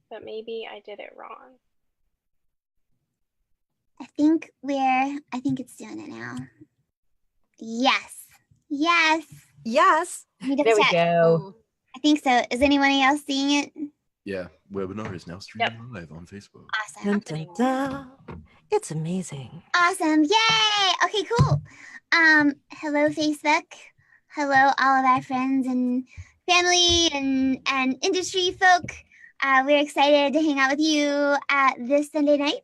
but maybe I did it wrong. I think it's doing it now. Yes. There we go. I think so. Is anybody else seeing it? Yeah, webinar is now streaming live on Facebook. Awesome. Dun, dun, dun. It's amazing. Awesome. Yay. Okay, cool. Hello, Facebook. Hello, all of our friends and family and industry folk. We're excited to hang out with you this Sunday night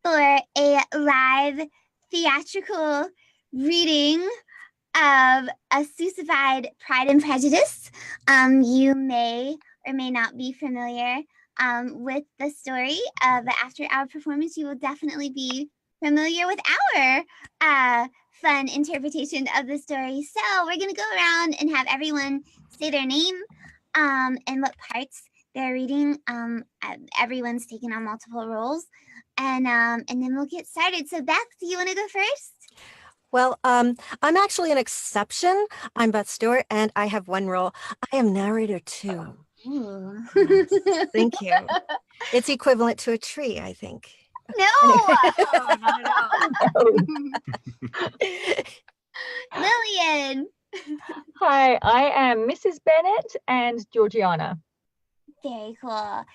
for a live theatrical reading of A Seussified Pride and Prejudice. You may or may not be familiar with the story of after our performance. You will definitely be familiar with our fun interpretation of the story. So we're going to go around and have everyone say their name and what parts they're reading. Everyone's taking on multiple roles, and then we'll get started. So Beth, do you want to go first? Well, I'm actually an exception. I'm Beth Stewart, and I have one role. I am narrator too. Ooh. Thank you. It's equivalent to a tree, I think. No, Oh, not at all. Lillian. Hi, I am Mrs. Bennett and Georgiana. Very cool.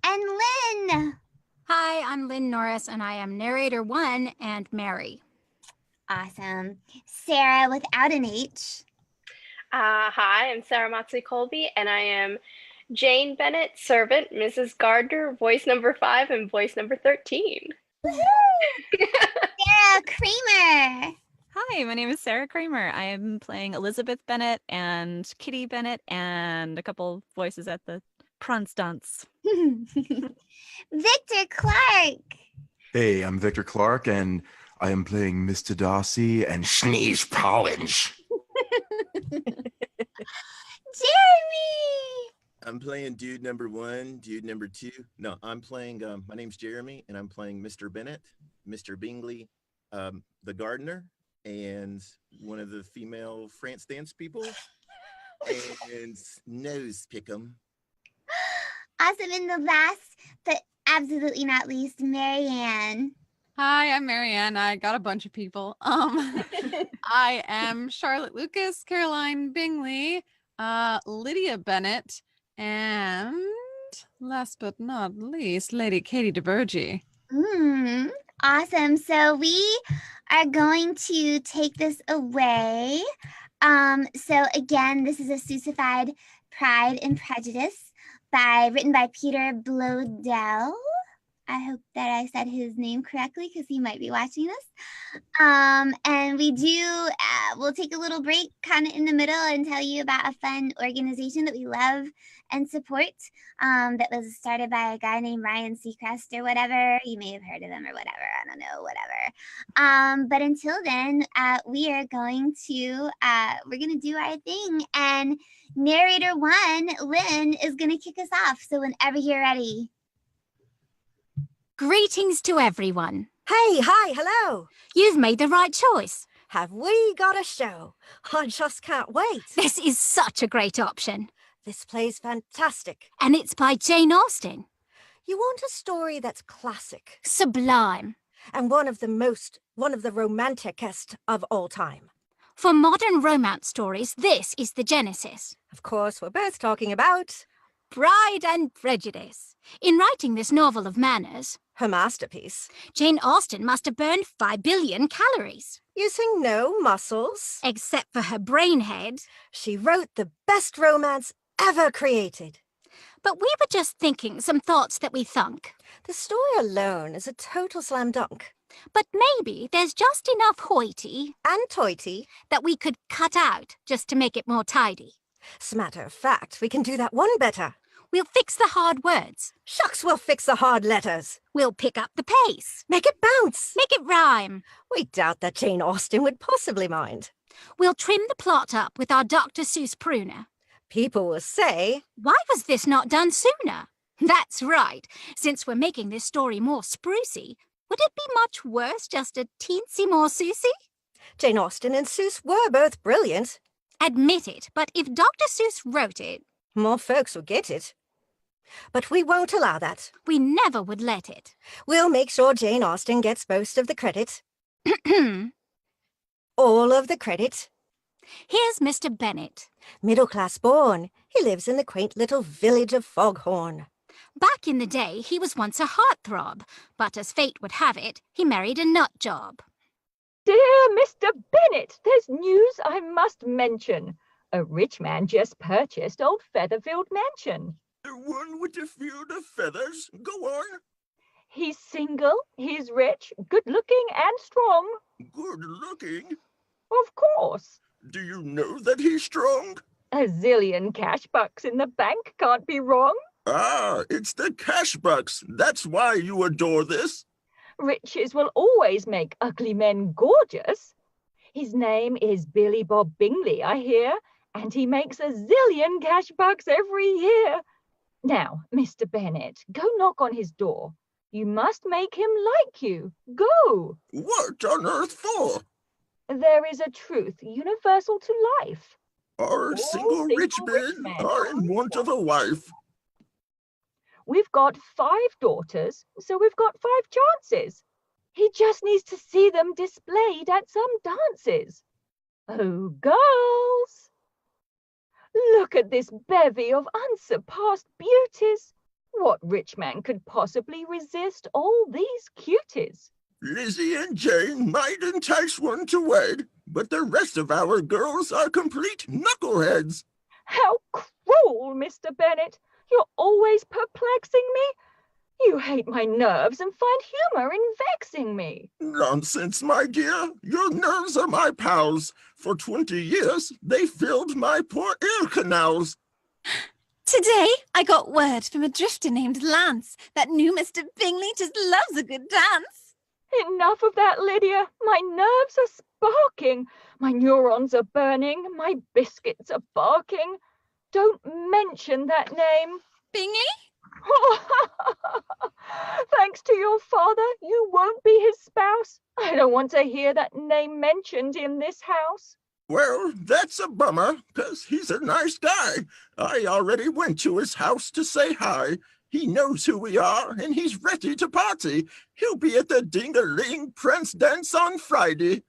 And Lynn. Hi, I'm Lynn Norris, and I am narrator 1 and Mary. Awesome. Sarah without an H. Hi, I'm Sarah Matsui Colby, and I am Jane Bennett, servant, Mrs. Gardner, voice number 5 and voice number 13. Sarah Kramer. Hi, my name is Sarah Kramer. I am playing Elizabeth Bennett and Kitty Bennett and a couple voices at the prance dance. Victor Clark. Hey, I'm Victor Clark, and I am playing Mr. Darcy and Sneeze Polish. Jeremy. I'm playing dude number 1, dude number 2. No, I'm playing, my name's Jeremy, and I'm playing Mr. Bennett, Mr. Bingley, the gardener, and one of the female France dance people, and Nose Pick'em. Awesome. And the last, but absolutely not least, Marianne. Hi, I'm Marianne. I got a bunch of people. I am Charlotte Lucas, Caroline Bingley, Lydia Bennett, and last but not least, Lady Katie DeBurgey. Awesome. So we are going to take this away. So again, this is A Seussified Pride and Prejudice written by Peter Blodell. I hope that I said his name correctly because he might be watching this. And we'll take a little break kind of in the middle and tell you about a fun organization that we love and support that was started by a guy named Ryan Seacrest or whatever. You may have heard of them or whatever. I don't know, whatever. But until then, we're going to do our thing. And narrator 1, Lynn, is going to kick us off. So whenever you're ready. Greetings to everyone. Hey, hi, hello. You've made the right choice. Have we got a show? I just can't wait. This is such a great option. This play's fantastic. And it's by Jane Austen. You want a story that's classic. Sublime. And one of the romanticest of all time. For modern romance stories, this is the genesis. Of course, we're both talking about Pride and Prejudice. In writing this novel of manners, her masterpiece, Jane Austen must have burned 5 billion calories. Using no muscles. Except for her brain head. She wrote the best romance ever created. But we were just thinking some thoughts that we thunk. The story alone is a total slam dunk. But maybe there's just enough hoity and toity that we could cut out just to make it more tidy. As a matter of fact, we can do that one better. We'll fix the hard words. Shucks, we'll fix the hard letters. We'll pick up the pace. Make it bounce. Make it rhyme. We doubt that Jane Austen would possibly mind. We'll trim the plot up with our Dr. Seuss pruner. People will say, why was this not done sooner? That's right. Since we're making this story more sprucey, would it be much worse just a teensy more Seussy? Jane Austen and Seuss were both brilliant. Admit it, but if Dr. Seuss wrote it, more folks will get it. But we won't allow that. We never would let it. We'll make sure Jane Austen gets most of the credit. All of the credit. Here's Mr. Bennet. Middle class born. He lives in the quaint little village of Foghorn. Back in the day, he was once a heartthrob, but as fate would have it, he married a nut job. Dear Mr. Bennet, there's news I must mention. A rich man just purchased old Featherfield Mansion. The one with the field of feathers? Go on. He's single, he's rich, good-looking and strong. Good looking? Of course. Do you know that he's strong? A zillion cash bucks in the bank can't be wrong. Ah, it's the cash bucks. That's why you adore this. Riches will always make ugly men gorgeous. His name is Billy Bob Bingley, I hear, and he makes a zillion cash bucks every year. Now, Mr. Bennet, go knock on his door. You must make him like you. Go. What on earth for? There is a truth universal to life. Our single rich men are in want of a wife. We've got 5 daughters, so we've got 5 chances. He just needs to see them displayed at some dances. Oh, girls! Look at this bevy of unsurpassed beauties. What rich man could possibly resist all these cuties? Lizzie and Jane might entice one to wed, but the rest of our girls are complete knuckleheads. How cruel, Mr. Bennet! You're always perplexing me. You hate my nerves and find humor in vexing me. Nonsense, my dear. Your nerves are my pals. For 20 years, they filled my poor ear canals. Today, I got word from a drifter named Lance that new Mr. Bingley just loves a good dance. Enough of that, Lydia. My nerves are sparking. My neurons are burning. My biscuits are barking. Don't mention that name. Bingley? Thanks to your father, you won't be his spouse. I don't want to hear that name mentioned in this house. Well, that's a bummer, 'cause he's a nice guy. I already went to his house to say hi. He knows who we are, and he's ready to party. He'll be at the Ding-a-Ling Prince Dance on Friday.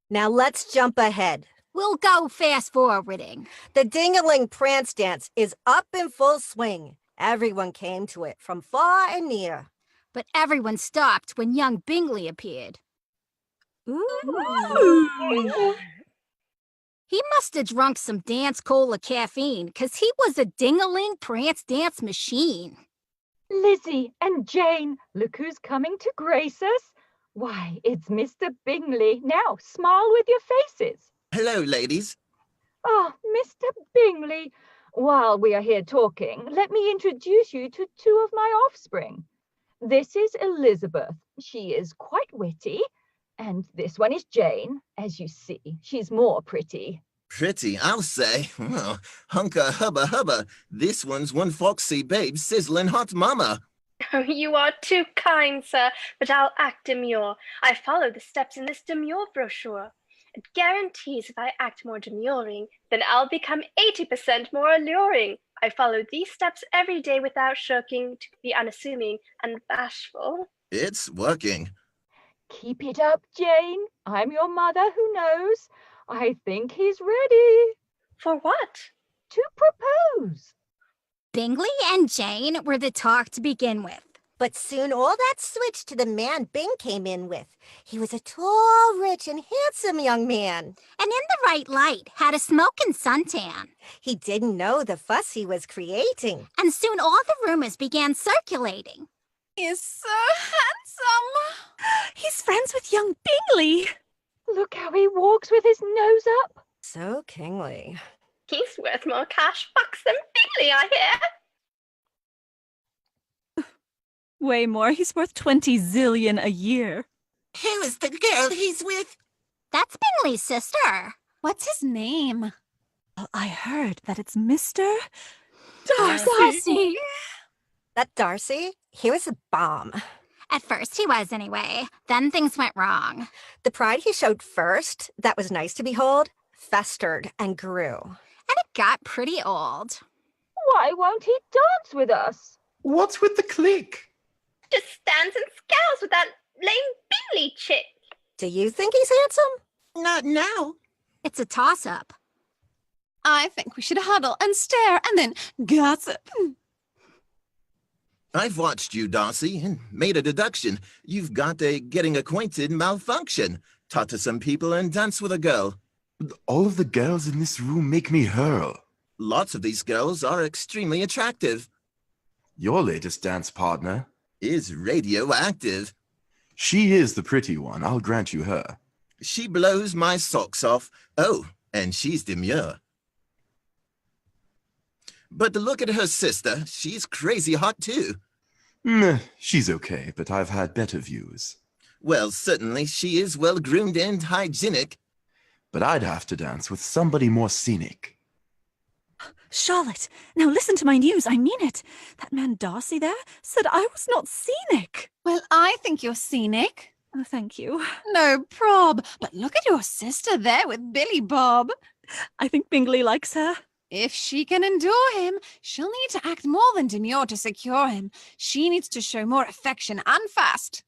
Now let's jump ahead. We'll go fast-forwarding. The Ding-a-Ling Prance Dance is up in full swing. Everyone came to it from far and near. But everyone stopped when young Bingley appeared. Ooh. He must have drunk some dance cola caffeine, 'cause he was a ding-a-ling prance dance machine. Lizzie and Jane, look who's coming to grace us. Why, it's Mr. Bingley. Now, smile with your faces. Hello, ladies. Oh, Mr. Bingley, while we are here talking, let me introduce you to 2 of my offspring. This is Elizabeth. She is quite witty. And this one is Jane. As you see, she's more pretty. Pretty, I'll say. Oh, hunka hubba hubba. This one's one foxy babe, sizzling hot mama. Oh, you are too kind, sir, but I'll act demure. I follow the steps in this demure brochure. It guarantees if I act more demurring, then I'll become 80% more alluring. I follow these steps every day without shirking to be unassuming and bashful. It's working. Keep it up, Jane. I'm your mother who knows. I think he's ready. For what? To propose. Bingley and Jane were the talk to begin with. But soon all that switched to the man Bing came in with. He was a tall, rich, and handsome young man. And in the right light, had a smoking suntan. He didn't know the fuss he was creating. And soon all the rumors began circulating. He is so handsome. He's friends with young Bingley. Look how he walks with his nose up. So kingly. He's worth more cash bucks than Bingley, I hear. Way more. He's worth 20 zillion a year. Who is the girl he's with? That's Bingley's sister. What's his name? Well, I heard that it's Mr. Darcy. That Darcy, he was a bomb. At first he was, anyway. Then things went wrong. The pride he showed first, that was nice to behold, festered and grew. And it got pretty old. Why won't he dance with us? What's with the clique? Just stands and scowls with that lame Bingley chick. Do you think he's handsome? Not now. It's a toss-up. I think we should huddle and stare and then gossip. I've watched you, Darcy, and made a deduction. You've got a getting acquainted malfunction. Talk to some people and dance with a girl. All of the girls in this room make me hurl. Lots of these girls are extremely attractive. Your latest dance partner Is radioactive. She is the pretty one, I'll grant you her. She blows my socks off. Oh, and she's demure. But look at her sister. She's crazy hot too. She's okay, but I've had better views. Well, certainly she is well-groomed and hygienic. But I'd have to dance with somebody more scenic. Charlotte, now listen to my news. I mean it. That man Darcy there said I was not scenic. Well, I think you're scenic. Oh, thank you. No prob. But look at your sister there with Billy Bob. I think Bingley likes her. If she can endure him, she'll need to act more than demure to secure him. She needs to show more affection and fast.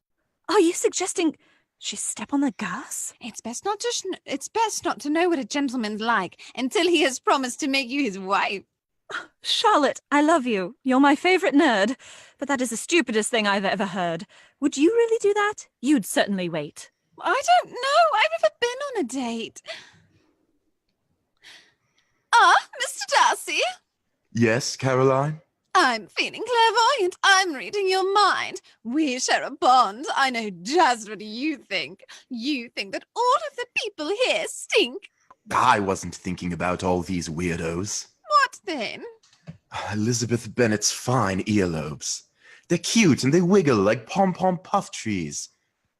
Are you suggesting she step on the gas? It's best not to know what a gentleman's like until he has promised to make you his wife. Charlotte, I love you. You're my favorite nerd. But that is the stupidest thing I've ever heard. Would you really do that? You'd certainly wait. I don't know. I've never been on a date. Mr. Darcy? Yes, Caroline? I'm feeling clairvoyant. I'm reading your mind. We share a bond. I know just what you think. You think that all of the people here stink. I wasn't thinking about all these weirdos. What then? Elizabeth Bennet's fine earlobes. They're cute and they wiggle like pom-pom puff trees.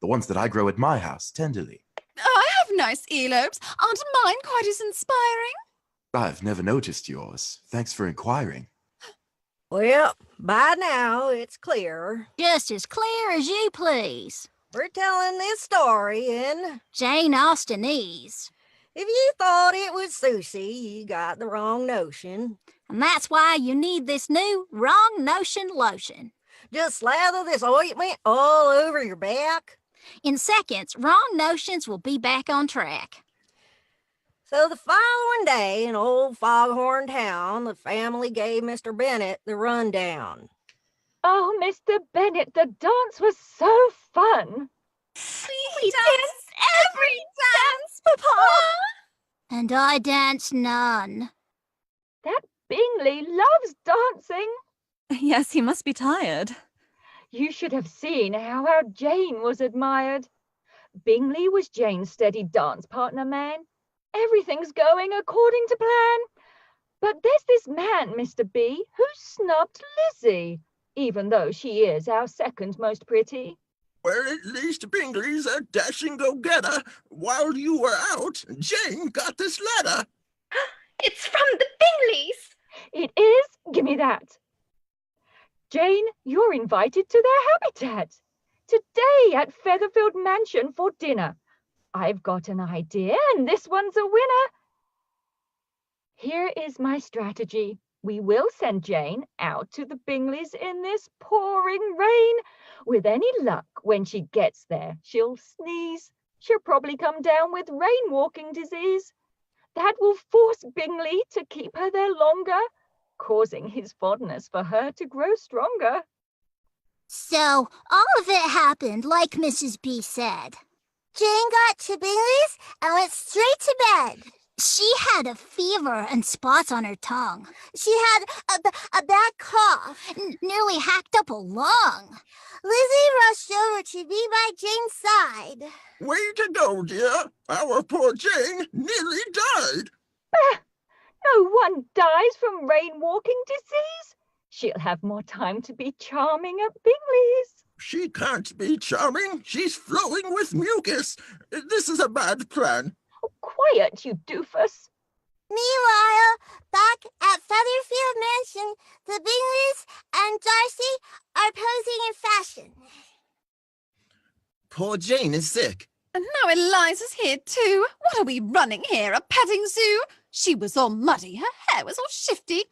The ones that I grow at my house, tenderly. I have nice earlobes. Aren't mine quite as inspiring? I've never noticed yours. Thanks for inquiring. Well, by now it's clear. Just as clear as you please. We're telling this story in Jane Austenese. If you thought it was Susie, you got the wrong notion. And that's why you need this new wrong notion lotion. Just slather this ointment all over your back. In seconds, wrong notions will be back on track. So the following day in old Foghorn Town, the family gave Mr. Bennet the rundown. Oh, Mr. Bennet, the dance was so fun. We danced every dance, Papa. And I danced none. That Bingley loves dancing. Yes, he must be tired. You should have seen how our Jane was admired. Bingley was Jane's steady dance partner man. Everything's going according to plan. But there's this man, Mr. B, who snubbed Lizzie, even though she is our second most pretty. Well, at least Bingley's a dashing go-getter. While you were out, Jane got this letter. It's from the Bingleys. It is? Give me that. Jane, you're invited to their habitat. Today at Featherfield Mansion for dinner. I've got an idea, and this one's a winner. Here is my strategy. We will send Jane out to the Bingleys in this pouring rain. With any luck, when she gets there, she'll sneeze. She'll probably come down with rain-walking disease. That will force Bingley to keep her there longer, causing his fondness for her to grow stronger. So, all of it happened like Mrs. B said. Jane got to Bingley's and went straight to bed. She had a fever and spots on her tongue. She had a bad cough. Nearly hacked up a lung. Lizzie rushed over to be by Jane's side. Way to go, dear. Our poor Jane nearly died. No one dies from rain-walking disease. She'll have more time to be charming at Bingley's. She can't be charming. She's flowing with mucus. This is a bad plan. Oh, quiet, you doofus. Meanwhile, back at Featherfield Mansion, the Bingleys and Darcy are posing in fashion. Poor Jane is sick. And now Eliza's here too. What are we running here, a petting zoo? She was all muddy, her hair was all shifty.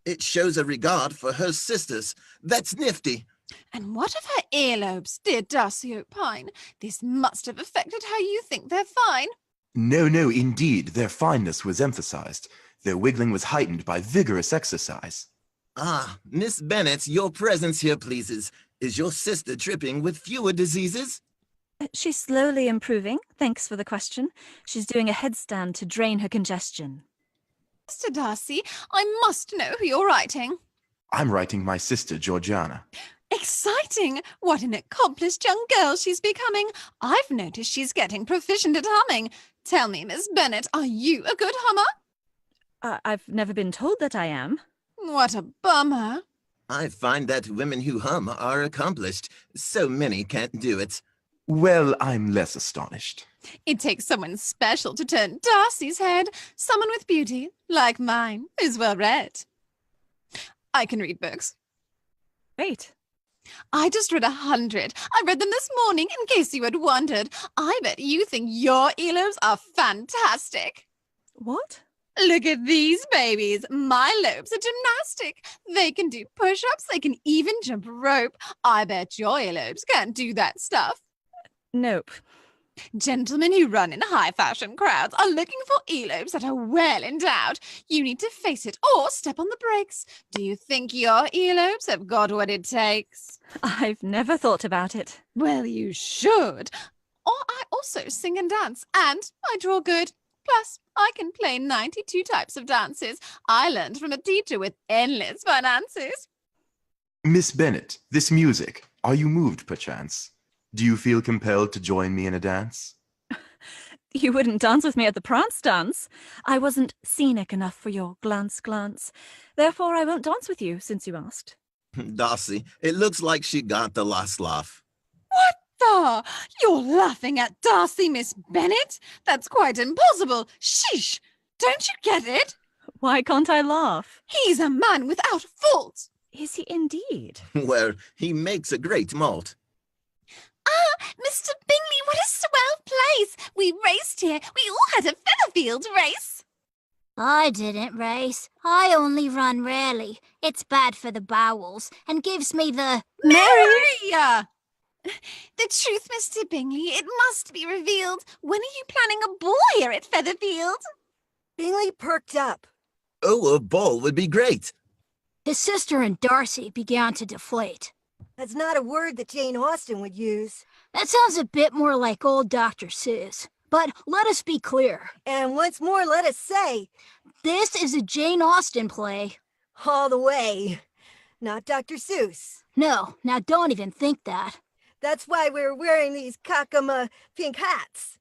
It shows a regard for her sisters. That's nifty. And what of her earlobes, dear Darcy opine? This must have affected how you think they're fine. No, no, indeed, their fineness was emphasized. Their wiggling was heightened by vigorous exercise. Ah, Miss Bennet, your presence here pleases. Is your sister tripping with fewer diseases? She's slowly improving. Thanks for the question. She's doing a headstand to drain her congestion. Mr. Darcy, I must know who you're writing. I'm writing my sister, Georgiana. Exciting! What an accomplished young girl she's becoming. I've noticed she's getting proficient at humming. Tell me, Miss Bennet, are you a good hummer? I've never been told that I am. What a bummer. I find that women who hum are accomplished. So many can't do it. Well, I'm less astonished. It takes someone special to turn Darcy's head. Someone with beauty, like mine, who's well read. I can read books. Great. I just read 100. I read them this morning, in case you had wondered. I bet you think your earlobes are fantastic. What? Look at these babies. My lobes are gymnastic. They can do push-ups. They can even jump rope. I bet your earlobes can't do that stuff. Nope. Gentlemen who run in high-fashion crowds are looking for earlobes that are well endowed. You need to face it or step on the brakes. Do you think your earlobes have got what it takes? I've never thought about it. Well, you should. Or I also sing and dance, and I draw good. Plus, I can play 92 types of dances. I learned from a teacher with endless finances. Miss Bennet, this music, are you moved, perchance? Do you feel compelled to join me in a dance? You wouldn't dance with me at the prance dance. I wasn't scenic enough for your glance. Therefore, I won't dance with you, since you asked. Darcy, it looks like she got the last laugh. What the? You're laughing at Darcy, Miss Bennet? That's quite impossible. Sheesh! Don't you get it? Why can't I laugh? He's a man without fault. Is he indeed? Well, he makes a great malt. Ah, Mr. Bingley, what a swell place! We raced here. We all had a Featherfield race. I didn't race. I only run rarely. It's bad for the bowels and gives me the... Maria! The truth, Mr. Bingley, it must be revealed. When are you planning a ball here at Featherfield? Bingley perked up. Oh, a ball would be great. His sister and Darcy began to deflate. That's not a word that Jane Austen would use. That sounds a bit more like old Dr. Seuss. But let us be clear. And once more, let us say, This is a Jane Austen play. all the way. Not Dr. Seuss. No, now don't even think that. That's why we're wearing these cockama pink hats.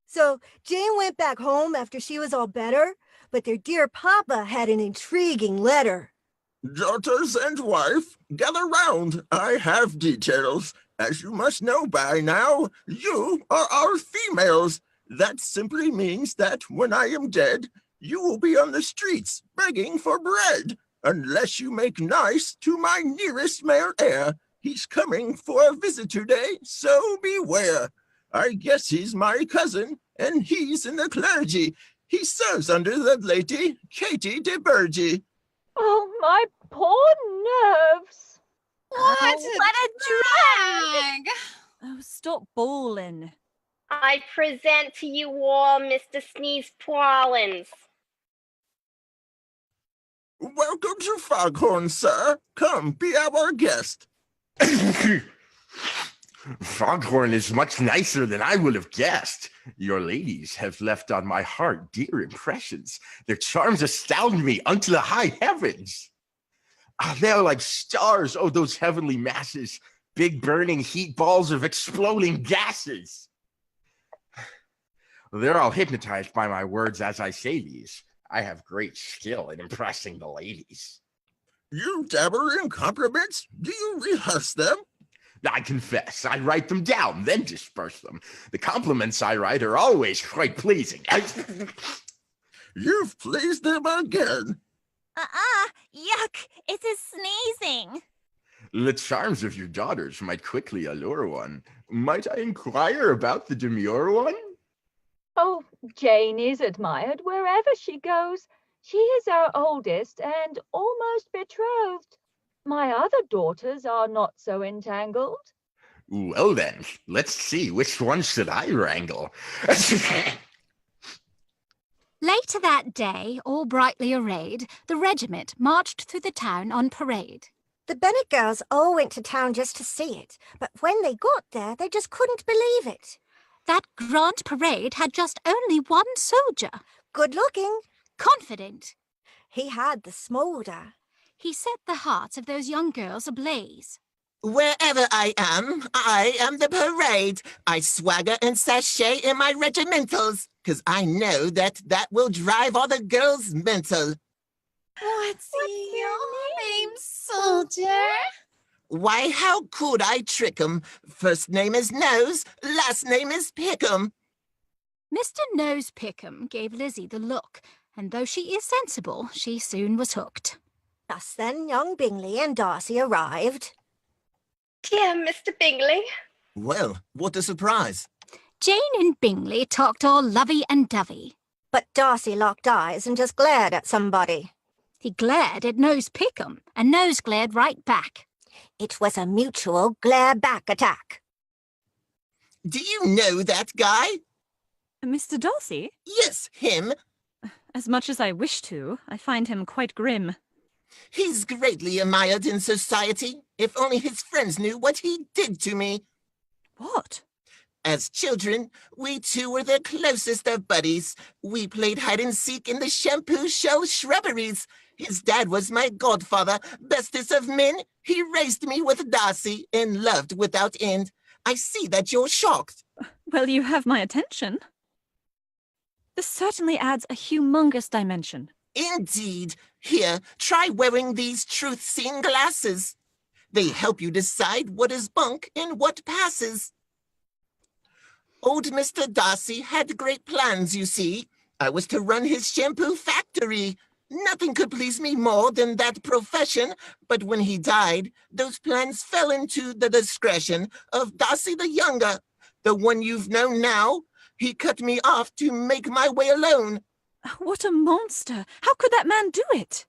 So Jane went back home after she was all better, but their dear papa had an intriguing letter. Daughters and wife, gather round. I have details. As you must know by now, you are our females. That simply means that when I am dead, you will be on the streets begging for bread, unless you make nice to my nearest male heir. He's coming for a visit today, so beware. I guess he's my cousin, and he's in the clergy. He serves under the Lady Katie de Burgh. Oh, my poor nerves. What a drag! Oh, stop bawling. I present to you all Mr. Sneeze Prolins. Welcome to Foghorn, sir. Come, be our guest. Foghorn is much nicer than I would have guessed. Your ladies have left on my heart dear impressions. Their charms astound me unto the high heavens. They are like stars, oh, those heavenly masses, big burning heat balls of exploding gases. They're all hypnotized by my words as I say these. I have great skill in impressing the ladies. You dabble in compliments? Do you rehearse them? I confess, I write them down, then disperse them. The compliments I write are always quite pleasing. You've pleased them again. Yuck, it is sneezing. The charms of your daughters might quickly allure one. Might I inquire about the demure one? Oh, Jane is admired wherever she goes. She is our oldest and almost betrothed. My other daughters are not so entangled. Well then, let's see which one should I wrangle. Later that day, all brightly arrayed, the regiment marched through the town on parade. The Bennett girls all went to town just to see it, but when they got there, they just couldn't believe it. That grand parade had just only one soldier. Good looking. Confident. He had the smolder. He set the hearts of those young girls ablaze. Wherever I am the parade. I swagger and sashay in my regimentals, 'cause I know that will drive all the girls mental. What's your name, soldier? Why, how could I trick 'em? First name is Nose, last name is Pick'em. Mr. Nose Pickham gave Lizzie the look, and though she is sensible, she soon was hooked. Thus then young Bingley and Darcy arrived. Dear Mr. Bingley. Well, what a surprise. Jane and Bingley talked all lovey and dovey. But Darcy locked eyes and just glared at somebody. He glared at Nose Pickham, and Nose glared right back. It was a mutual glare-back attack. Do you know that guy? Mr. Darcy? Yes, him. As much as I wish to, I find him quite grim. He's greatly admired in society. If only his friends knew what he did to me. What? As children, we two were the closest of buddies. We played hide and seek in the shampoo show shrubberies. His dad was my godfather, bestest of men. He raised me with Darcy and loved without end. I see that you're shocked. Well, you have my attention. This certainly adds a humongous dimension. Indeed. Here, try wearing these truth-seeing glasses. They help you decide what is bunk and what passes. Old Mr. Darcy had great plans, you see. I was to run his shampoo factory. Nothing could please me more than that profession, but when he died, those plans fell into the discretion of Darcy the Younger, the one you've known now. He cut me off to make my way alone. What a monster! How could that man do it?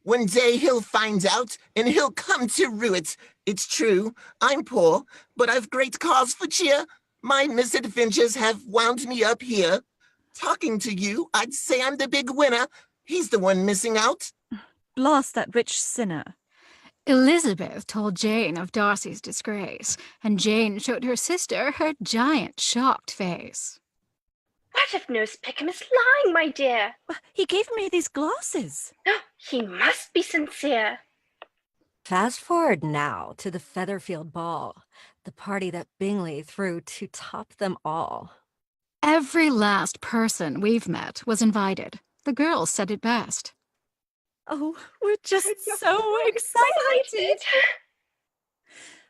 One day he'll find out, and he'll come to rue it. It's true, I'm poor, but I've great cause for cheer. My misadventures have wound me up here. Talking to you, I'd say I'm the big winner. He's the one missing out. Blast that rich sinner. Elizabeth told Jane of Darcy's disgrace, and Jane showed her sister her giant, shocked face. What if Nose Pickham is lying, my dear? He gave me these glasses. He must be sincere. Fast forward now to the Featherfield Ball, the party that Bingley threw to top them all. Every last person we've met was invited. The girls said it best. Oh, we're just so excited.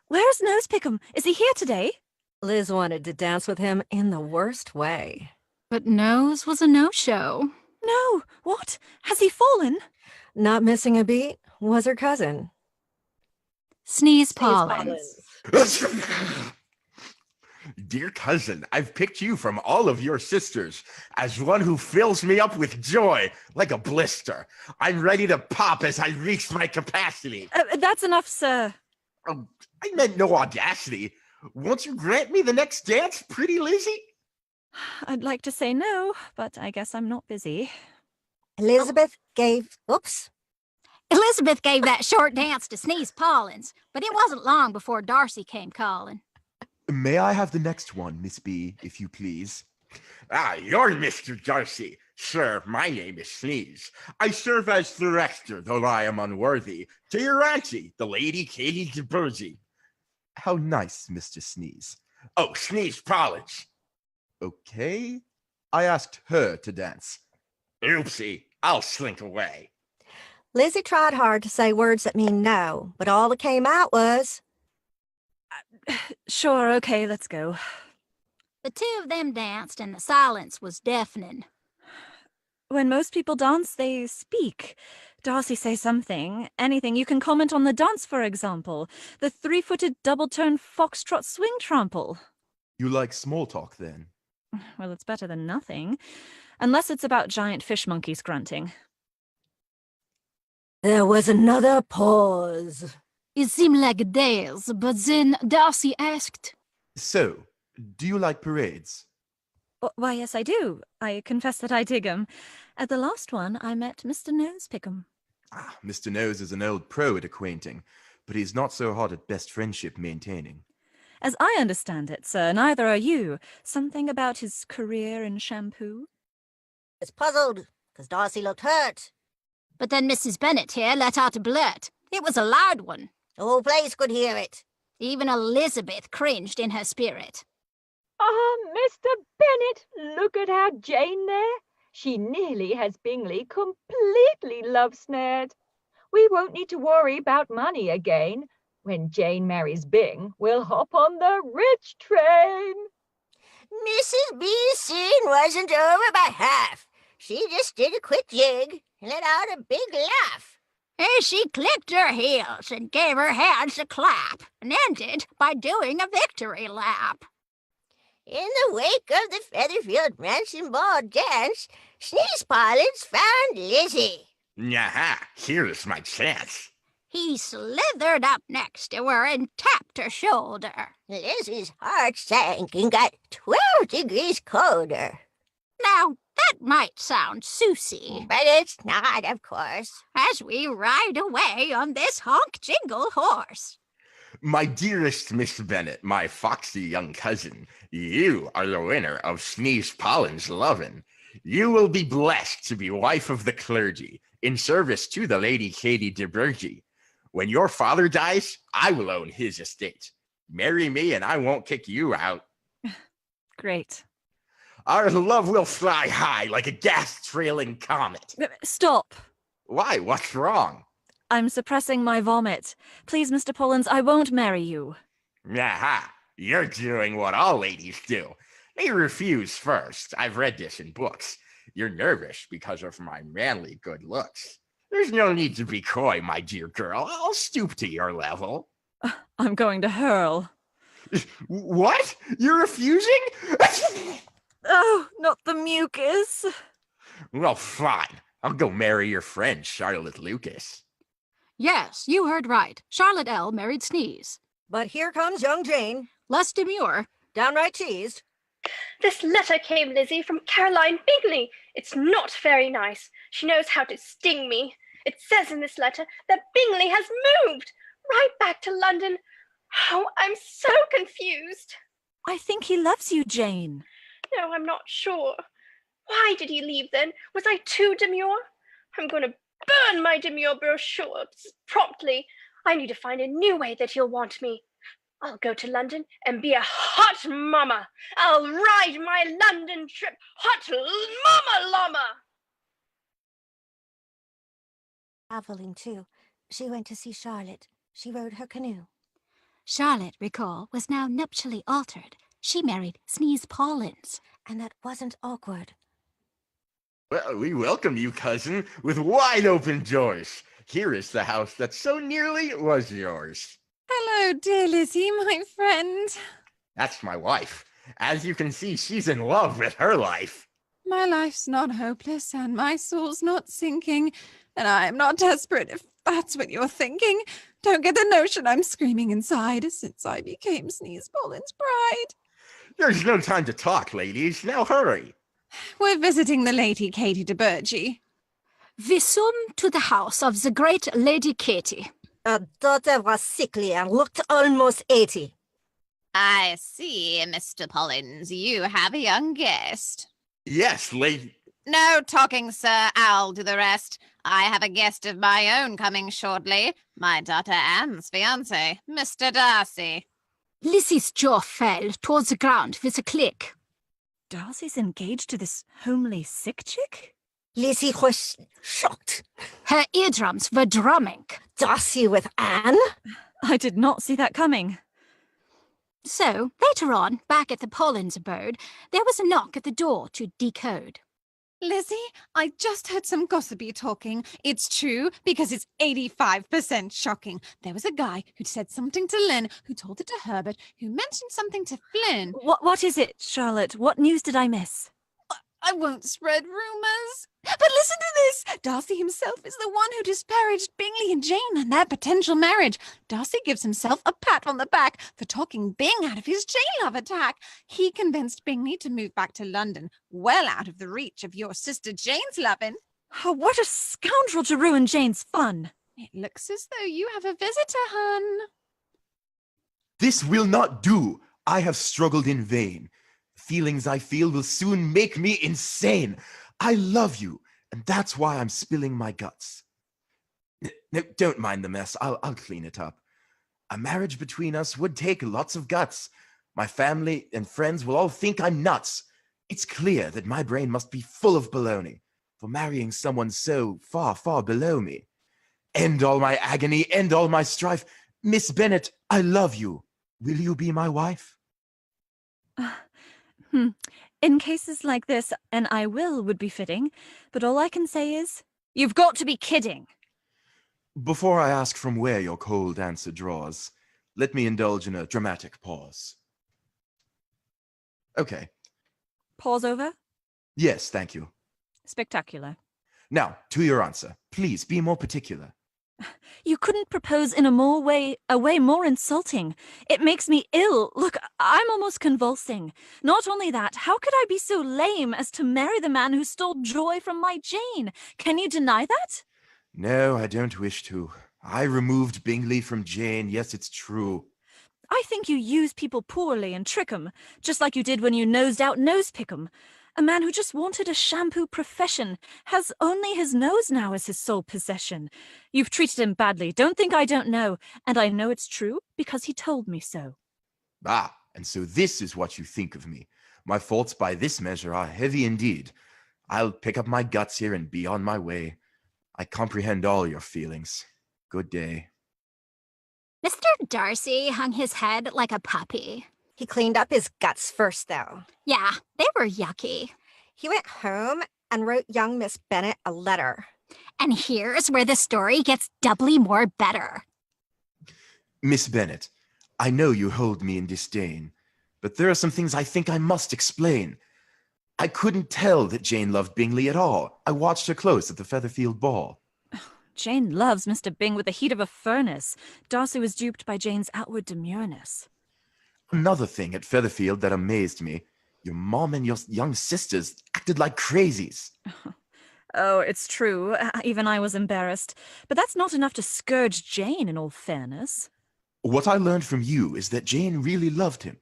Where's Nose Pickham? Is he here today? Liz wanted to dance with him in the worst way. But Nose was a no-show. No, what? Has he fallen? Not missing a beat was her cousin. Sneeze Pollens. Dear cousin, I've picked you from all of your sisters as one who fills me up with joy like a blister. I'm ready to pop as I reach my capacity. That's enough, sir. I meant no audacity. Won't you grant me the next dance, pretty Lizzie? I'd like to say no, but I guess I'm not busy. Elizabeth gave that short dance to Sneeze Pollens, but it wasn't long before Darcy came calling. May I have the next one, Miss B, if you please? You're Mr. Darcy. Sir, my name is Sneeze. I serve as director, though I am unworthy, to your auntie, the Lady Katie de Bourgey. How nice, Mr. Sneeze. Oh, Sneeze Pollens. Okay. I asked her to dance. Oopsie, I'll slink away. Lizzie tried hard to say words that mean no, but all that came out was... Sure, okay, let's go. The two of them danced, and the silence was deafening. When most people dance, they speak. Darcy say something, anything. You can comment on the dance, for example. The three-footed double-turn foxtrot swing trample. You like small talk, then? Well, it's better than nothing. unless it's about giant fish monkeys grunting. There was another pause. It seemed like days, but then Darcy asked, So, do you like parades? Why, yes, I do. I confess that I dig 'em. At the last one, I met Mr. Nosepickum. Ah, Mr. Nose is an old pro at acquainting, but he's not so hot at best friendship maintaining. As I understand it, sir, neither are you. Something about his career in shampoo? It's puzzled, because Darcy looked hurt. But then Mrs. Bennet here let out a blurt. It was a loud one. The whole place could hear it. Even Elizabeth cringed in her spirit. Mr. Bennet, look at our Jane there. She nearly has Bingley completely love-snared. We won't need to worry about money again. When Jane marries Bing, we'll hop on the rich train. Mrs. B's scene wasn't over by half. She just did a quick jig and let out a big laugh. As she clicked her heels and gave her hands a clap, and ended by doing a victory lap. In the wake of the Featherfield Mansion Ball dance, Sneeze-Pollins found Lizzie. Yaha, here's my chance. He slithered up next to her and tapped her shoulder. Lizzie's heart sank and got 12 degrees colder. Now, that might sound Susie, but it's not, of course. As we ride away on this honk-jingle horse. My dearest Miss Bennet, my foxy young cousin, you are the winner of Sneeze-Pollen's lovin'. You will be blessed to be wife of the clergy, in service to the Lady Katie de Burgh. When your father dies, I will own his estate. Marry me and I won't kick you out. Great. Our love will fly high like a gas-trailing comet. Stop. Why? What's wrong? I'm suppressing my vomit. Please, Mr. Pollins, I won't marry you. Aha! You're doing what all ladies do. They refuse first. I've read this in books. You're nervous because of my manly good looks. There's no need to be coy, my dear girl. I'll stoop to your level. I'm going to hurl. What? You're refusing? Oh, not the mucus. Well, fine. I'll go marry your friend, Charlotte Lucas. Yes, you heard right. Charlotte L. married Sneeze. But here comes young Jane. Less demure. Downright teased. This letter came, Lizzie, from Caroline Bingley. It's not very nice. She knows how to sting me. It says in this letter that Bingley has moved right back to London. Oh, I'm so confused. I think he loves you, Jane. No, I'm not sure. Why did he leave then? Was I too demure? I'm going to burn my demure brochure promptly. I need to find a new way that he'll want me. I'll go to London and be a hot mama. I'll ride my London trip hot mama llama. Traveling too. She went to see Charlotte. She rode her canoe. Charlotte, recall, was now nuptially altered. She married Sneeze-Pollins. And that wasn't awkward. Well, we welcome you, cousin, with wide open doors. Here is the house that so nearly was yours. Hello, dear Lizzie, my friend. That's my wife. As you can see, she's in love with her life. My life's not hopeless, and my soul's not sinking, and I am not desperate, if that's what you're thinking. Don't get the notion I'm screaming inside since I became Sneeze-Pollen's bride. There's no time to talk, ladies. Now hurry. We're visiting the Lady Katie de Burgh. Visum to the house of the great Lady Katie. Her daughter was sickly and looked almost 80. I see, Mr. Pollins. You have a young guest. Yes, lady. No talking, sir. I'll do the rest. I have a guest of my own coming shortly. My daughter Anne's fiancé, Mr. Darcy. Lizzie's jaw fell towards the ground with a click. Darcy's engaged to this homely sick chick? Lizzie was shocked. Her eardrums were drumming. Darcy with Anne? I did not see that coming. So, later on, back at the Pollins abode, there was a knock at the door to decode. Lizzie, I just heard some gossipy talking. It's true, because it's 85% shocking. There was a guy who'd said something to Lynn, who told it to Herbert, who mentioned something to Flynn. What is it, Charlotte? What news did I miss? I won't spread rumors. But listen to this. Darcy himself is the one who disparaged Bingley and Jane and their potential marriage. Darcy gives himself a pat on the back for talking Bing out of his Jane love attack. He convinced Bingley to move back to London, well out of the reach of your sister Jane's lovin'. Oh, what a scoundrel to ruin Jane's fun. It looks as though you have a visitor, hun. This will not do. I have struggled in vain. The feelings I feel will soon make me insane. I love you, and that's why I'm spilling my guts. No, don't mind the mess. I'll clean it up. A marriage between us would take lots of guts. My family and friends will all think I'm nuts. It's clear that my brain must be full of baloney for marrying someone so far, far below me. End all my agony, end all my strife. Miss Bennet, I love you. Will you be my wife? In cases like this, an I will would be fitting, but all I can say is, you've got to be kidding. Before I ask from where your cold answer draws, let me indulge in a dramatic pause. Okay. Pause over? Yes, thank you. Spectacular. Now, to your answer. Please be more particular. You couldn't propose in a way more insulting. It makes me ill. Look, I'm almost convulsing. Not only that, how could I be so lame as to marry the man who stole joy from my Jane? Can you deny that? No, I don't wish to. I removed Bingley from Jane. Yes, it's true. I think you use people poorly and trick 'em, just like you did when you nosed out Nose Pickham. A man who just wanted a shampoo profession has only his nose now as his sole possession. You've treated him badly. Don't think I don't know. And I know it's true because he told me so. Ah, and so this is what you think of me. My faults by this measure are heavy indeed. I'll pick up my guts here and be on my way. I comprehend all your feelings. Good day. Mr. Darcy hung his head like a puppy. He cleaned up his guts first, though. Yeah, they were yucky. He went home and wrote young Miss Bennet a letter. And here's where the story gets doubly more better. Miss Bennet, I know you hold me in disdain, but there are some things I think I must explain. I couldn't tell that Jane loved Bingley at all. I watched her close at the Featherfield ball. Jane loves Mr. Bing with the heat of a furnace. Darcy was duped by Jane's outward demureness. Another thing at Featherfield that amazed me, your mom and your young sisters acted like crazies. Oh, it's true. Even I was embarrassed. But that's not enough to scourge Jane, in all fairness. What I learned from you is that Jane really loved him.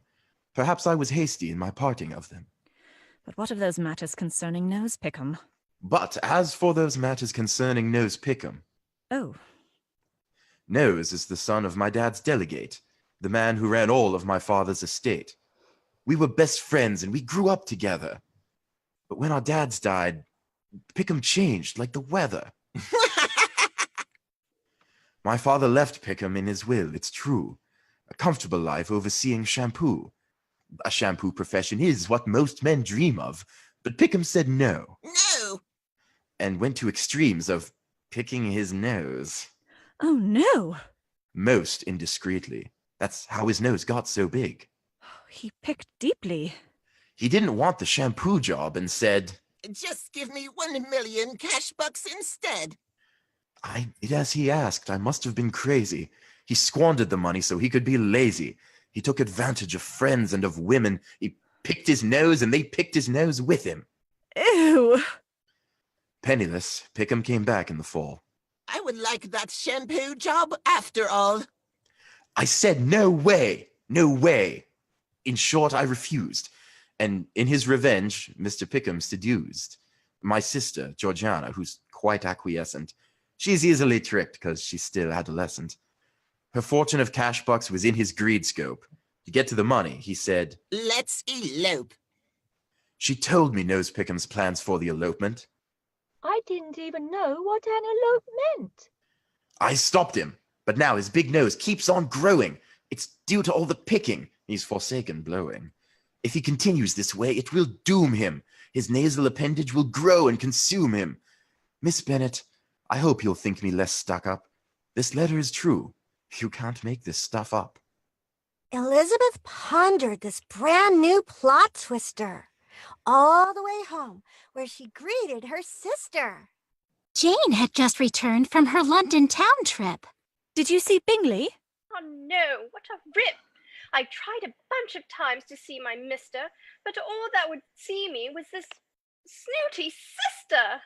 Perhaps I was hasty in my parting of them. But what of those matters concerning Nose Pickham? But as for those matters concerning Nose Pickham... Oh. Nose is the son of my dad's delegate, the man who ran all of my father's estate. We were best friends and we grew up together. But when our dads died, Pickham changed like the weather. My father left Pickham in his will, it's true. A comfortable life overseeing shampoo. A shampoo profession is what most men dream of, but Pickham said no. No! And went to extremes of picking his nose. Oh, no! Most indiscreetly. That's how his nose got so big. He picked deeply. He didn't want the shampoo job and said, Just give me 1 million cash bucks instead. I did as he asked. I must have been crazy. He squandered the money so he could be lazy. He took advantage of friends and of women. He picked his nose and they picked his nose with him. Ew! Penniless, Pickham came back in the fall. I would like that shampoo job after all. I said no way, no way. In short, I refused. And in his revenge, Mr. Pickham seduced my sister, Georgiana, who's quite acquiescent. She's easily tricked because she's still adolescent. Her fortune of cash bucks was in his greed scope. To get to the money, he said, Let's elope. She told me Nose Pickham's plans for the elopement. I didn't even know what antelope meant. I stopped him, but now his big nose keeps on growing. It's due to all the picking. He's forsaken blowing. If he continues this way, it will doom him. His nasal appendage will grow and consume him. Miss Bennet, I hope you'll think me less stuck up. This letter is true. You can't make this stuff up. Elizabeth pondered this brand new plot twister. all the way home, where she greeted her sister. Jane had just returned from her London town trip. Did you see Bingley? Oh no, what a rip! I tried a bunch of times to see my mister, but all that would see me was this snooty sister.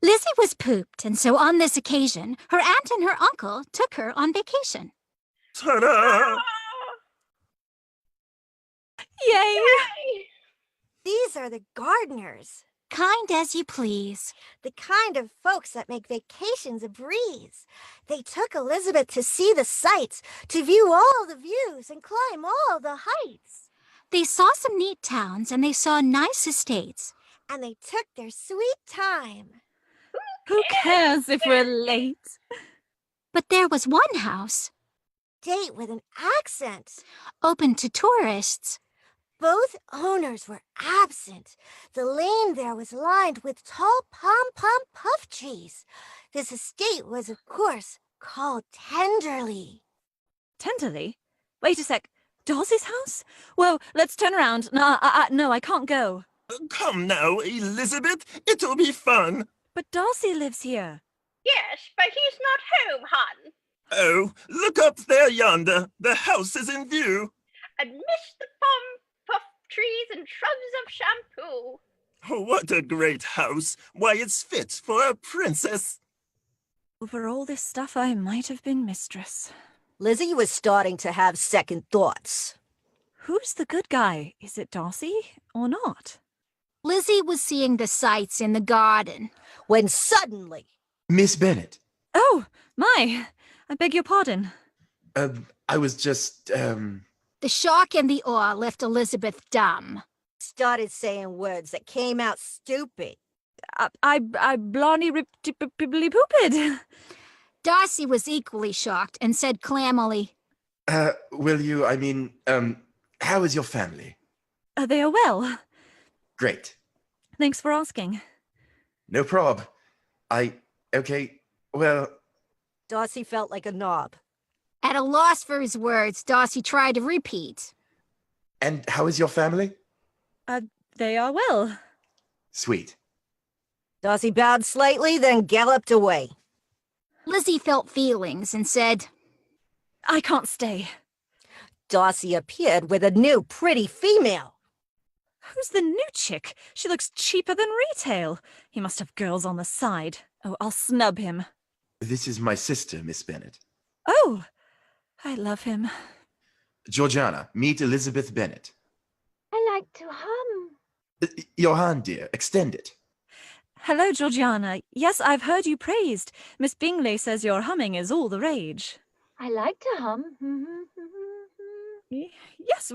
Lizzie was pooped, and so on this occasion, her aunt and her uncle took her on vacation. Ta-da! Yay! These are the gardeners. Kind as you please. The kind of folks that make vacations a breeze. They took Elizabeth to see the sights, to view all the views and climb all the heights. They saw some neat towns and they saw nice estates. And they took their sweet time. Who cares if we're late? But there was one house. Date with an accent. Open to tourists. Both owners were absent. The lane there was lined with tall pom-pom puff trees. This estate was, of course, called Tenderly. Tenderly? Wait a sec. Darcy's house? Well, let's turn around. No, I can't go. Come now, Elizabeth. It'll be fun. But Darcy lives here. Yes, but he's not home, hon. Oh, look up there yonder. The house is in view. Amidst the puff trees and shrubs of shampoo. Oh, what a great house. Why, it's fit for a princess. Over all this stuff, I might have been mistress. Lizzie was starting to have second thoughts. Who's the good guy? Is it Darcy or not? Lizzie was seeing the sights in the garden. When suddenly... Miss Bennet. Oh, my. I beg your pardon. I was just, The shock and the awe left Elizabeth dumb. Started saying words that came out stupid. I blarney ripped-pibbly pooped. Darcy was equally shocked and said clammily, will you, how is your family? They are well. Great. Thanks for asking. No prob. Okay, well... Darcy felt like a knob. At a loss for his words, Darcy tried to repeat. And how is your family? They are well. Sweet. Darcy bowed slightly, then galloped away. Lizzie felt feelings and said, I can't stay. Darcy appeared with a new pretty female. Who's the new chick? She looks cheaper than retail. He must have girls on the side. Oh, I'll snub him. This is my sister, Miss Bennet. Oh, I love him. Georgiana, meet Elizabeth Bennet. I like to hum. Your hand, dear. Extend it. Hello, Georgiana. Yes, I've heard you praised. Miss Bingley says your humming is all the rage. I like to hum. Yes,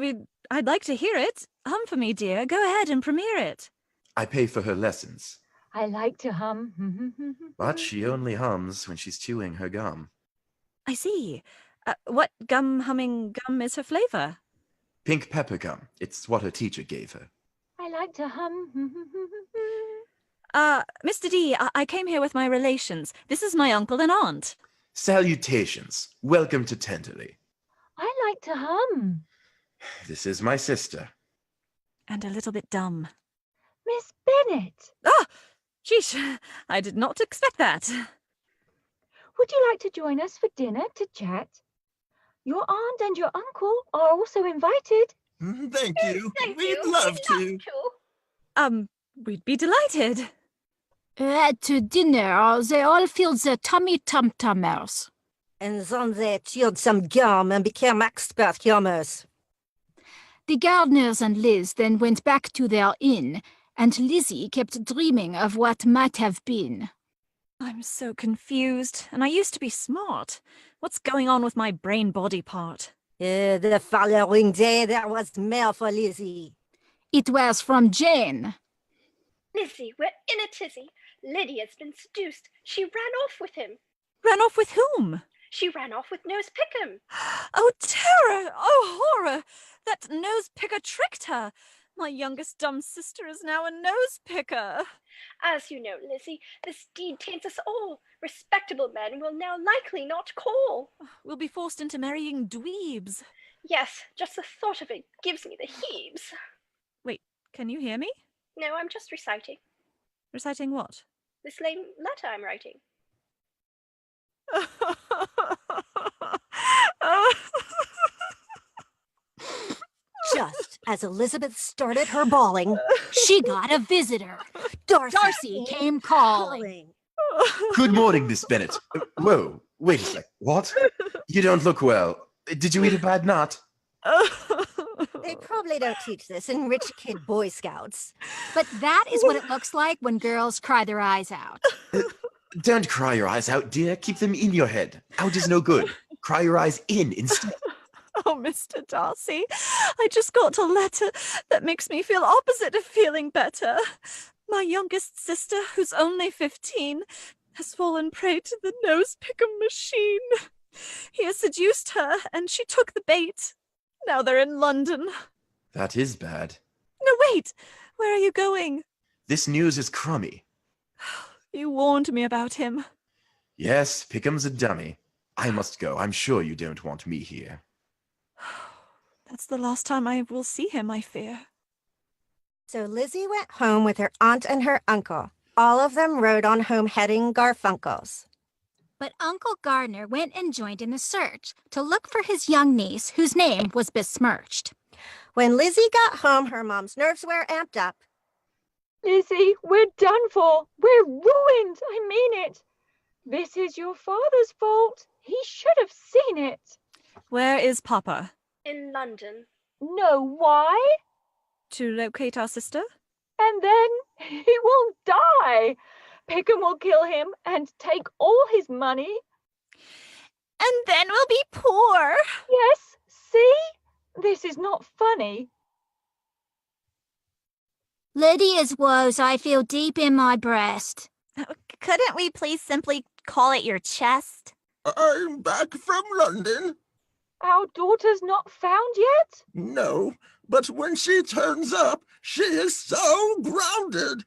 I'd like to hear it. Hum for me, dear. Go ahead and premiere it. I pay for her lessons. I like to hum. But she only hums when she's chewing her gum. I see. What humming gum is her flavor? Pink pepper gum. It's what her teacher gave her. I like to hum. Mr. D, I came here with my relations. This is my uncle and aunt. Salutations. Welcome to Tenderly. I like to hum. This is my sister. And a little bit dumb. Miss Bennet. Ah! Sheesh, I did not expect that. Would you like to join us for dinner to chat? Your aunt and your uncle are also invited. Thank you. We'd love to. We'd be delighted. At dinner, they all filled their tummy tum-tummers. And then they chewed some gum and became expert hummers. The gardeners and Liz then went back to their inn, and Lizzie kept dreaming of what might have been. I'm so confused, and I used to be smart. What's going on with my brain-body part? The following day, there was mail for Lizzie. It was from Jane. Lizzie, we're in a tizzy. Lydia's been seduced. She ran off with him. Ran off with whom? She ran off with Nose Pickham. Oh, terror! Oh, horror! That nose-picker tricked her. My youngest dumb sister is now a nose picker. As you know, Lizzie, this deed taints us all. Respectable men will now likely not call. We'll be forced into marrying dweebs. Yes, just the thought of it gives me the heaves. Wait, can you hear me? No, I'm just reciting. Reciting what? This lame letter I'm writing. Just as Elizabeth started her bawling, She got a visitor. Darcy came calling. Good morning, Miss Bennet. Whoa, wait a sec. What? You don't look well. Did you eat a bad nut? They probably don't teach this in rich kid Boy Scouts. But that is what it looks like when girls cry their eyes out. Don't cry your eyes out, dear. Keep them in your head. Out is no good. Cry your eyes in instead. Oh, Mr. Darcy, I just got a letter that makes me feel opposite of feeling better. My youngest sister, who's only 15, has fallen prey to the nose picker machine. He has seduced her, and she took the bait. Now they're in London. That is bad. No, wait! Where are you going? This news is crummy. You warned me about him. Yes, Pickham's a dummy. I must go. I'm sure you don't want me here. That's the last time I will see him, I fear. So Lizzie went home with her aunt and her uncle. All of them rode on home-heading Garfunkels. But Uncle Gardner went and joined in the search to look for his young niece, whose name was besmirched. When Lizzie got home, her mom's nerves were amped up. Lizzie, we're done for. We're ruined. I mean it. This is your father's fault. He should have seen it. Where is Papa? In London. No, why? To locate our sister? And then he will die. Pickham will kill him and take all his money. And then we'll be poor. Yes, see? This is not funny. Lydia's woes I feel deep in my breast. Couldn't we please simply call it your chest? I'm back from London. Our daughter's not found yet? No, but when she turns up, she is so grounded.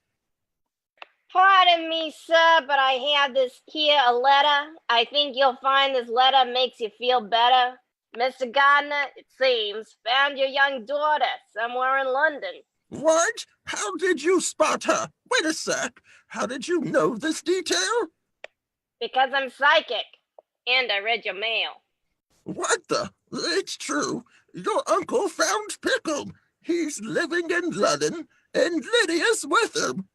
Pardon me, sir, but I have this here a letter. I think you'll find this letter makes you feel better. Mr. Gardner, it seems, found your young daughter somewhere in London. What? How did you spot her? Wait a sec. How did you know this detail? Because I'm psychic, and I read your mail. What the? It's true. Your uncle found Pickham. He's living in London, and Lydia's with him.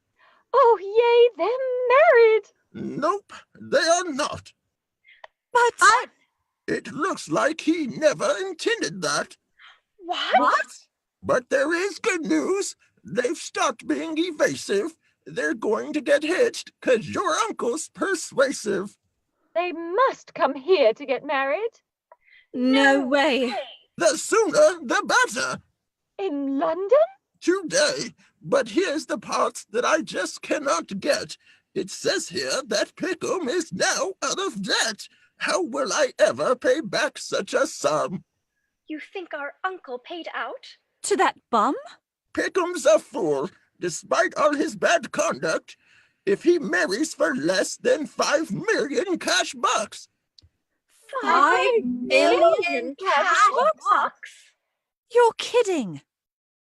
Oh, yay, they're married. Nope, they are not. But... It looks like he never intended that. What? But there is good news. They've stopped being evasive. They're going to get hitched because your uncle's persuasive. They must come here to get married. No way. The sooner, the better. In London? Today. But here's the part that I just cannot get. It says here that Pickham is now out of debt. How will I ever pay back such a sum? You think our uncle paid out? To that bum? Pickham's a fool, despite all his bad conduct. If he marries for less than 5 million cash bucks. 5 million cash bucks? You're kidding.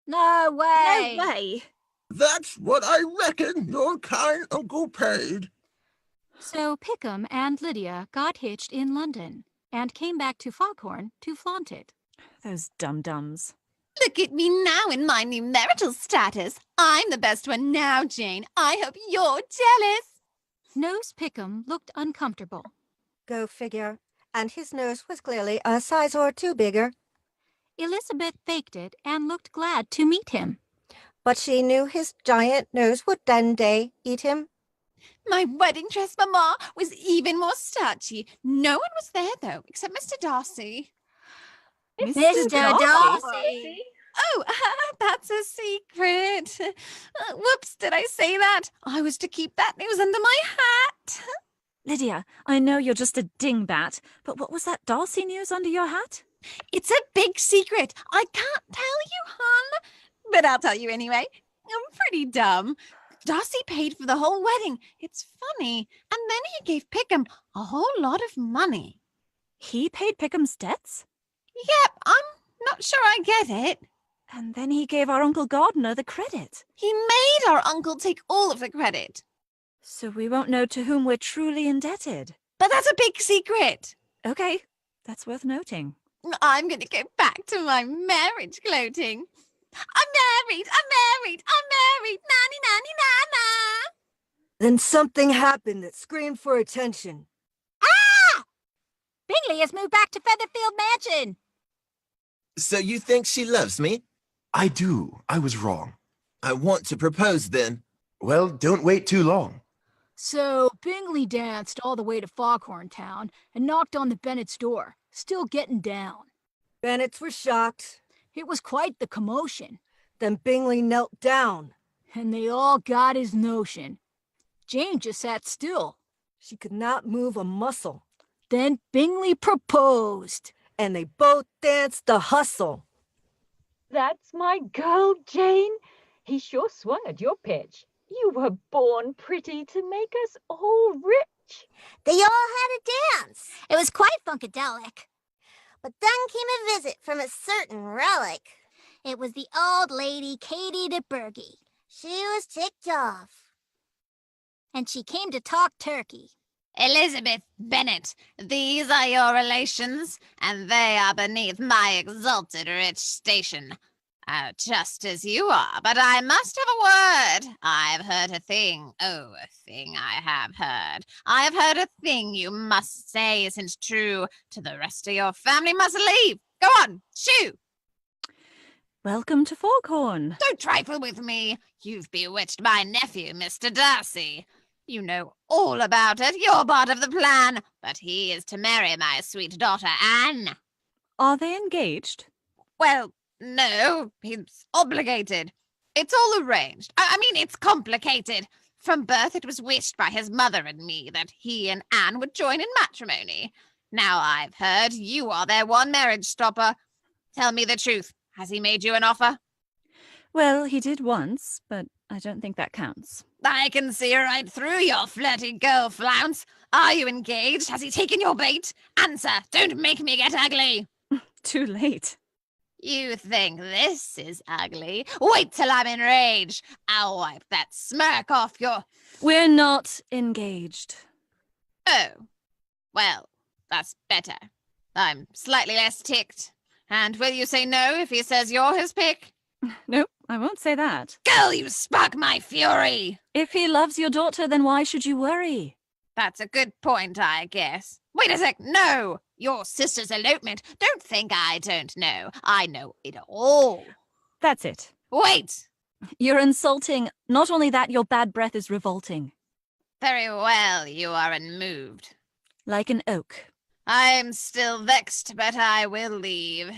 No way. No way. That's what I reckon your kind uncle paid. So Pickham and Lydia got hitched in London and came back to Foghorn to flaunt it. Those dum-dums. Look at me now in my new marital status. I'm the best one now, Jane. I hope you're jealous. Nose Pickham looked uncomfortable. Go figure. And his nose was clearly a size or two bigger. Elizabeth faked it and looked glad to meet him. But she knew his giant nose would one day eat him. My wedding dress, Mamma, was even more starchy. No one was there, though, except Mr. Darcy. Mr. Darcy? Oh, that's a secret. Whoops, did I say that? I was to keep that news under my hat. Lydia, I know you're just a dingbat, but what was that Darcy news under your hat? It's a big secret. I can't tell you, hon. but I'll tell you anyway. I'm pretty dumb. Darcy paid for the whole wedding. It's funny. And then he gave Pickham a whole lot of money. He paid Pickham's debts? Yep, I'm not sure I get it. And then he gave our Uncle Gardner the credit. He made our uncle take all of the credit. So we won't know to whom we're truly indebted. But that's a big secret. Okay, that's worth noting. I'm going to go back to my marriage gloating. I'm married, nanny, nanny, nana. Then something happened that screamed for attention. Ah! Bingley has moved back to Featherfield Mansion. So you think she loves me? I do. I was wrong. I want to propose then. Well, don't wait too long. So Bingley danced all the way to Foghorn Town and knocked on the Bennets' door, still getting down. Bennets were shocked. It was quite the commotion. Then Bingley knelt down. And they all got his notion. Jane just sat still. She could not move a muscle. Then Bingley proposed. And they both danced the hustle. That's my girl, Jane. He sure swung at your pitch. You were born pretty to make us all rich. They all had a dance. It was quite funkadelic. But then came a visit from a certain relic. It was the old lady Katie de Burgh. She was ticked off. And she came to talk turkey. Elizabeth Bennet, these are your relations, and they are beneath my exalted rich station. Just as you are, but I must have a word. I've heard a thing. Oh, a thing I have heard. I have heard a thing you must say isn't true. To the rest of your family must leave. Go on, shoo! Welcome to Foghorn. Don't trifle with me. You've bewitched my nephew, Mr. Darcy. You know all about it. You're part of the plan. But he is to marry my sweet daughter, Anne. Are they engaged? Well, no, he's obligated. It's all arranged. I mean, it's complicated. From birth, it was wished by his mother and me that he and Anne would join in matrimony. Now I've heard you are their one marriage stopper. Tell me the truth. Has he made you an offer? Well, he did once, but I don't think that counts. I can see right through your flirty girl flounce. Are you engaged? Has he taken your bait? Answer. Don't make me get ugly. Too late. You think this is ugly? Wait till I'm enraged. I'll wipe that smirk off your... We're not engaged. Oh. Well, that's better. I'm slightly less ticked. And will you say no if he says you're his pick? Nope, I won't say that. Girl, you spark my fury! If he loves your daughter, then why should you worry? That's a good point, I guess. Wait a sec, no! Your sister's elopement. Don't think I don't know. I know it all. That's it. Wait! You're insulting. Not only that, your bad breath is revolting. Very well, you are unmoved. Like an oak. I'm still vexed, but I will leave.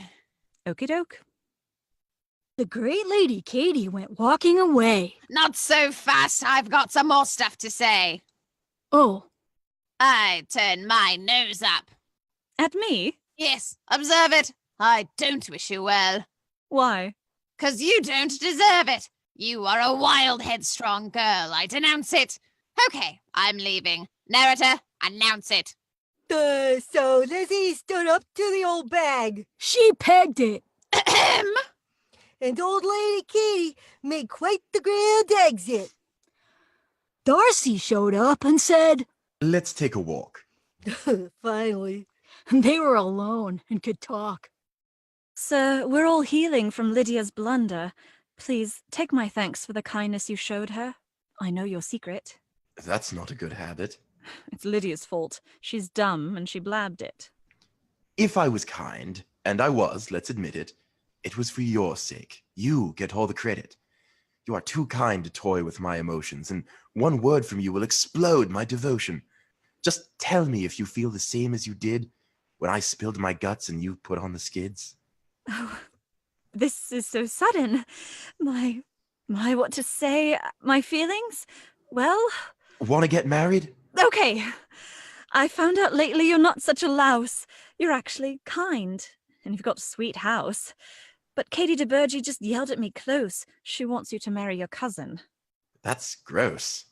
Okie doke. The great lady Katie went walking away. Not so fast. I've got some more stuff to say. Oh. I turn my nose up. At me? Yes, observe it. I don't wish you well. Why? 'Cause you don't deserve it. You are a wild, headstrong girl. I denounce it. Okay, I'm leaving. Narrator, announce it. So Lizzie stood up to the old bag. She pegged it. Ahem. And old lady Katie made quite the grand exit. Darcy showed up and said, Let's take a walk. Finally. They were alone and could talk. Sir, we're all healing from Lydia's blunder. Please, take my thanks for the kindness you showed her. I know your secret. That's not a good habit. It's Lydia's fault. She's dumb and she blabbed it. If I was kind, and I was, let's admit it, it was for your sake. You get all the credit. You are too kind to toy with my emotions, and one word from you will explode my devotion. Just tell me if you feel the same as you did when I spilled my guts and you put on the skids. Oh, this is so sudden. My, what to say? My feelings? Well... Want to get married? Okay. I found out lately you're not such a louse. You're actually kind, and you've got a sweet house. But Katie DeBurgey just yelled at me close. She wants you to marry your cousin. That's gross.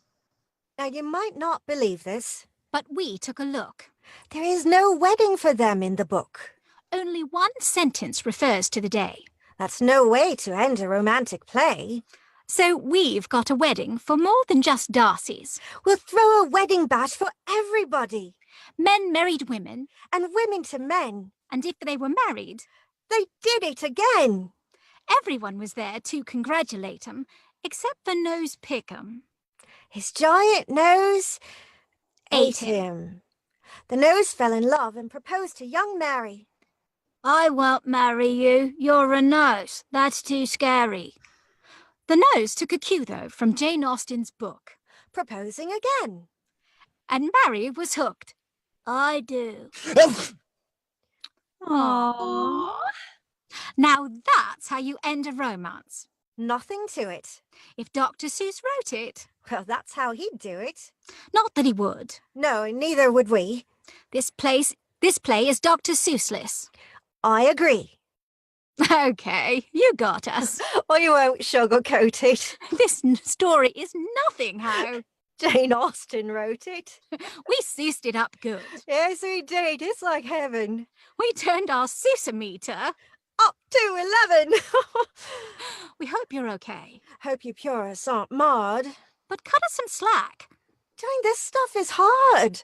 Now, you might not believe this, But we took a look. there is no wedding for them in the book. Only one sentence refers to the day. That's no way to end a romantic play. So we've got a wedding for more than just Darcy's. We'll throw a wedding bash for everybody. Men married women. And women to men. And if they were married, they did it again. Everyone was there to congratulate 'em, except for Nose Pickham. His giant nose Ate him. The nose fell in love and proposed to young Mary. I won't marry you. You're a nose. That's too scary. The nose took a cue, though, from Jane Austen's book. Proposing again. And Mary was hooked. I do. Aww. Now that's how you end a romance. Nothing to it. If Dr. Seuss wrote it. Well, that's how he'd do it. Not that he would. No, neither would we. This play is Dr. Seuss-less. I agree. Okay, you got us. Well, you won't sugarcoat it. This story is nothing how. Jane Austen wrote it. We Seussed it up good. Yes, we did. It's like heaven. We turned our Seuss-o-meter up to 11. We hope you're okay. Hope you purists aren't marred. But cut us some slack. Doing this stuff is hard.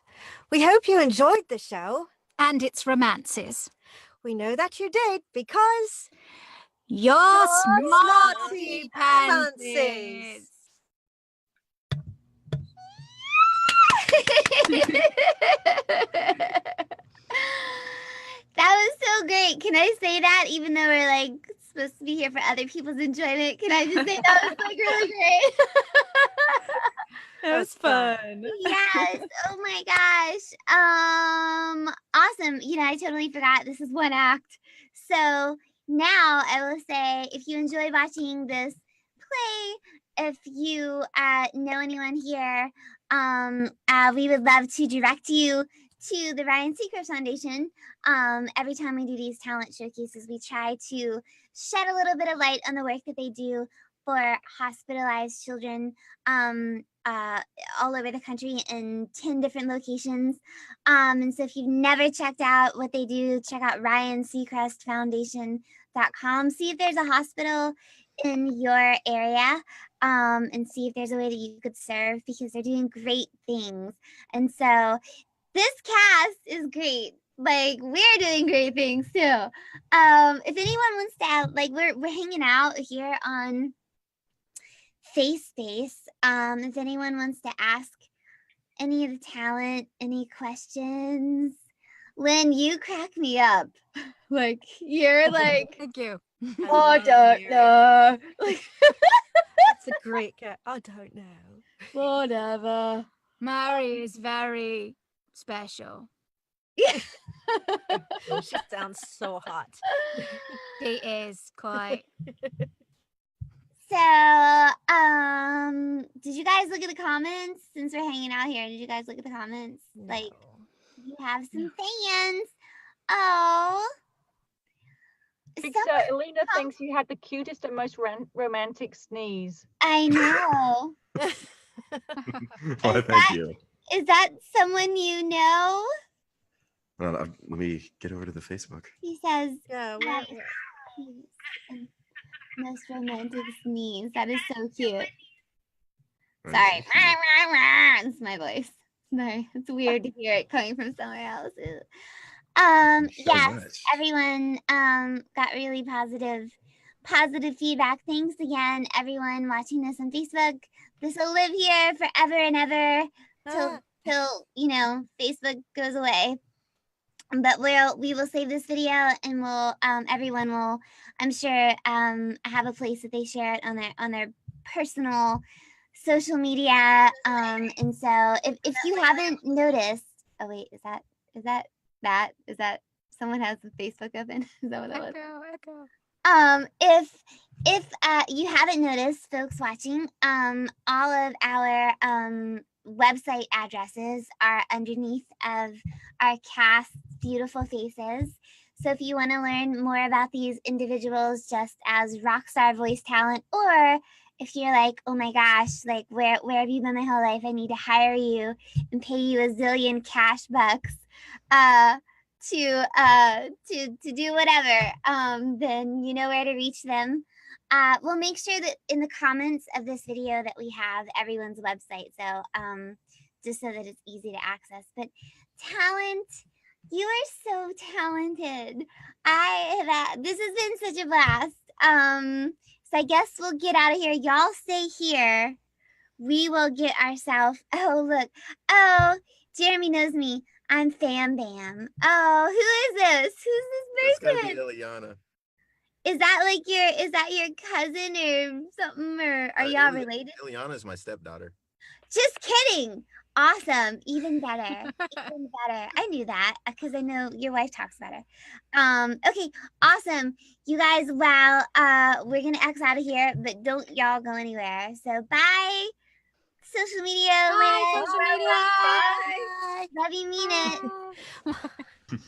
We hope you enjoyed the show. And its romances. We know that you did because... You're smarty pantsies. That was so great. Can I say that even though we're like supposed to be here for other people's enjoyment? Can I just say that was like really great? That was fun. Yes. Oh my gosh. Awesome. You know, I totally forgot this is one act. So now I will say, if you enjoyed watching this play, if you know anyone here, we would love to direct you to the Ryan Seacrest Foundation. Every time we do these talent showcases, we try to shed a little bit of light on the work that they do for hospitalized children all over the country in 10 different locations. And so if you've never checked out what they do, check out RyanSeacrestFoundation.com. See if there's a hospital in your area and see if there's a way that you could serve, because they're doing great things. And so this cast is great. Like, we're doing great things too. If anyone wants to, like, we're hanging out here on Face Space. If anyone wants to ask any of the talent any questions, Lynn, you crack me up. Like, you're like, thank you. I don't know. Like, that's a great cat. I don't know. Whatever. Mary is very special. Oh, she sounds so hot. She is quite. So, did you guys look at the comments since we're hanging out here? Did you guys look at the comments? No. Like, you have some fans. Oh. Elena thinks you had the cutest and most romantic sneeze. I know. Why, thank you. Is that someone you know? Well, let me get over to the Facebook. He says, yeah, most romantic sneeze. That is so cute. Right. Sorry. It's my voice. Sorry. It's weird to hear it coming from somewhere else. Yes, much. everyone got really positive feedback. Thanks again, everyone watching this on Facebook. This will live here forever and ever till you know, Facebook goes away. But we will save this video, and we'll everyone will, I'm sure, have a place that they share it on their personal social media. And so if you haven't noticed, oh wait, is that someone has the Facebook open? Is that what that was? If you haven't noticed, folks watching, all of our website addresses are underneath of our cast's beautiful faces. So if you want to learn more about these individuals just as rock star voice talent, or if you're like, oh my gosh, like where have you been my whole life? I need to hire you and pay you a zillion cash bucks to do whatever, then you know where to reach them. We'll make sure that in the comments of this video that we have everyone's website, so just so that it's easy to access. But talent, you are so talented. This has been such a blast. So I guess we'll get out of here. Y'all stay here. We will get ourselves. Oh look. Oh, Jeremy knows me. I'm Fam Bam. Oh, who is this? Who's this That's person? gotta be Ileana. Is that your cousin or something, or are y'all related? Ileana's my stepdaughter. Just kidding. Awesome. Even better. Even better. I knew that because I know your wife talks better. Okay, awesome. You guys, well, we're gonna X out of here, but don't y'all go anywhere. So bye. Social media. Bye, land. social media. Bye. Love you, mean it.